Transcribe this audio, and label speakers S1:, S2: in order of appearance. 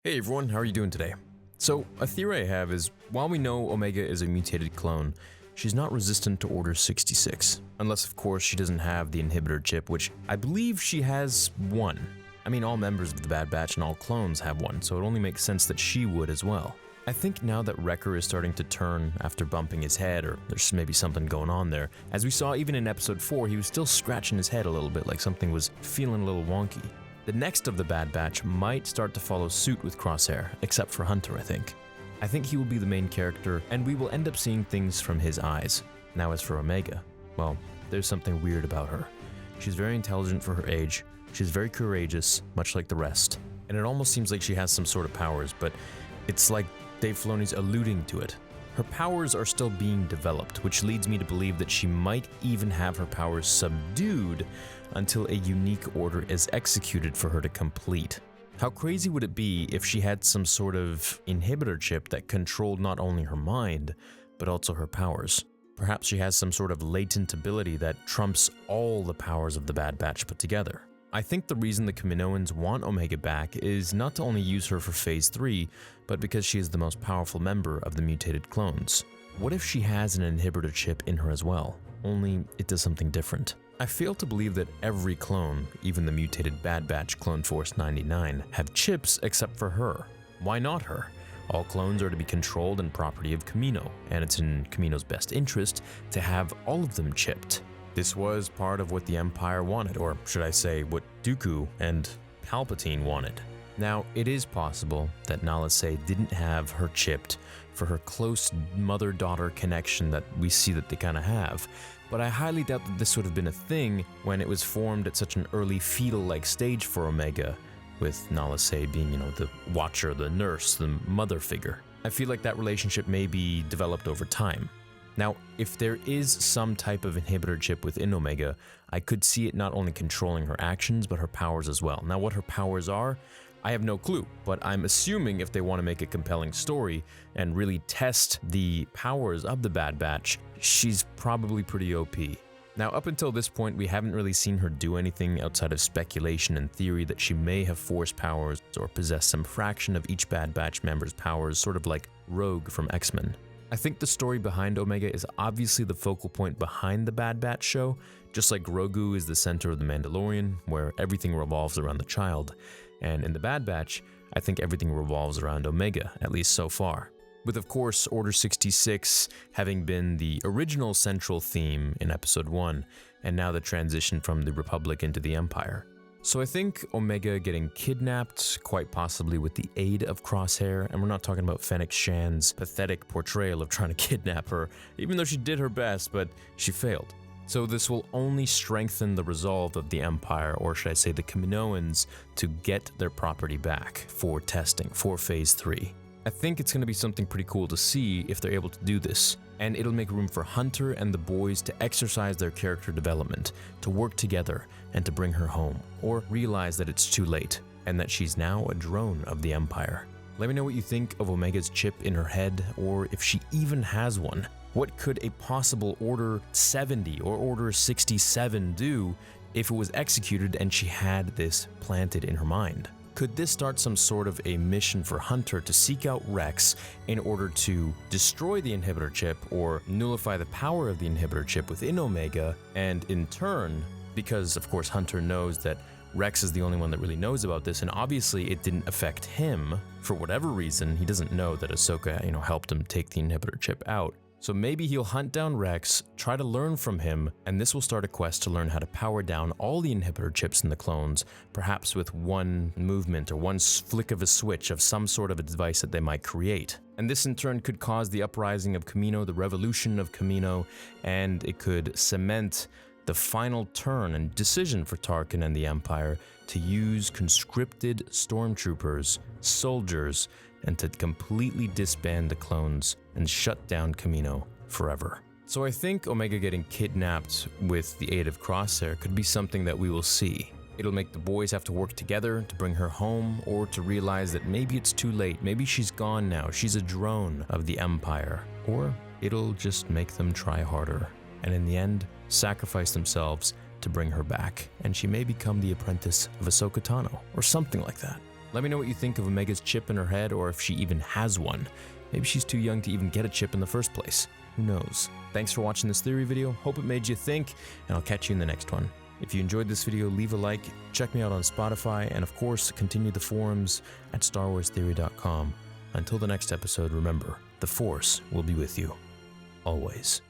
S1: Hey everyone, how are you doing today? So, a theory I have is, while we know Omega is a mutated clone, she's not resistant to Order 66. Unless, of course, she doesn't have the inhibitor chip, which I believe she has one. I mean, all members of the Bad Batch and all clones have one, so it only makes sense that she would as well. I think now that Wrecker is starting to turn after bumping his head, or there's maybe something going on there, as we saw even in episode 4, he was still scratching his head a little bit, like something was feeling a little wonky. The next of the Bad Batch might start to follow suit with Crosshair, except for Hunter, I think. I think he will be the main character, and we will end up seeing things from his eyes. Now as for Omega, well, there's something weird about her. She's very intelligent for her age, she's very courageous, much like the rest, and it almost seems like she has some sort of powers, but it's like Dave Filoni's alluding to it. Her powers are still being developed, which leads me to believe that she might even have her powers subdued until a unique order is executed for her to complete. How crazy would it be if she had some sort of inhibitor chip that controlled not only her mind, but also her powers? Perhaps she has some sort of latent ability that trumps all the powers of the Bad Batch put together. I think the reason the Kaminoans want Omega back is not to only use her for Phase 3, but because she is the most powerful member of the mutated clones. What if she has an inhibitor chip in her as well, only it does something different? I fail to believe that every clone, even the mutated Bad Batch Clone Force 99, have chips except for her. Why not her? All clones are to be controlled and property of Kamino, and it's in Kamino's best interest to have all of them chipped. This was part of what the Empire wanted, or should I say, what Dooku and Palpatine wanted. Now, it is possible that Nala Se didn't have her chipped for her close mother-daughter connection that we see that they kind of have, but I highly doubt that this would have been a thing when it was formed at such an early fetal-like stage for Omega, with Nala Se being, the watcher, the nurse, the mother figure. I feel like that relationship may be developed over time. Now, if there is some type of inhibitor chip within Omega, I could see it not only controlling her actions, but her powers as well. Now, what her powers are, I have no clue, but I'm assuming if they want to make a compelling story and really test the powers of the Bad Batch, she's probably pretty OP. Now, up until this point, we haven't really seen her do anything outside of speculation and theory that she may have Force powers or possess some fraction of each Bad Batch member's powers, sort of like Rogue from X-Men. I think the story behind Omega is obviously the focal point behind the Bad Batch show, just like Grogu is the center of The Mandalorian, where everything revolves around the child. And in the Bad Batch, I think everything revolves around Omega, at least so far. With, of course, Order 66 having been the original central theme in Episode 1, and now the transition from the Republic into the Empire. So I think Omega getting kidnapped, quite possibly with the aid of Crosshair, and we're not talking about Fennec Shan's pathetic portrayal of trying to kidnap her, even though she did her best, but she failed. So this will only strengthen the resolve of the Empire, or should I say the Kaminoans, to get their property back for testing, for Phase 3. I think it's going to be something pretty cool to see if they're able to do this, and it'll make room for Hunter and the boys to exercise their character development, to work together, and to bring her home, or realize that it's too late, and that she's now a drone of the Empire. Let me know what you think of Omega's chip in her head, or if she even has one. What could a possible Order 70 or Order 67 do if it was executed and she had this planted in her mind? Could this start some sort of a mission for Hunter to seek out Rex in order to destroy the inhibitor chip or nullify the power of the inhibitor chip within Omega, and in turn, because of course Hunter knows that Rex is the only one that really knows about this, and obviously it didn't affect him for whatever reason. He doesn't know that Ahsoka, helped him take the inhibitor chip out. So maybe he'll hunt down Rex, try to learn from him, and this will start a quest to learn how to power down all the inhibitor chips in the clones, perhaps with one movement or one flick of a switch of some sort of a device that they might create. And this in turn could cause the uprising of Kamino, the revolution of Kamino, and it could cement the final turn and decision for Tarkin and the Empire to use conscripted stormtroopers, soldiers, and to completely disband the clones and shut down Kamino forever. So I think Omega getting kidnapped with the aid of Crosshair could be something that we will see. It'll make the boys have to work together to bring her home, or to realize that maybe it's too late, maybe she's gone now, she's a drone of the Empire. Or it'll just make them try harder, and in the end, sacrifice themselves to bring her back, and she may become the apprentice of Ahsoka Tano, or something like that. Let me know what you think of Omega's chip in her head, or if she even has one. Maybe she's too young to even get a chip in the first place. Who knows? Thanks for watching this theory video. Hope it made you think, and I'll catch you in the next one. If you enjoyed this video, leave a like, check me out on Spotify, and of course, continue the forums at StarWarsTheory.com. Until the next episode, remember, the Force will be with you. Always.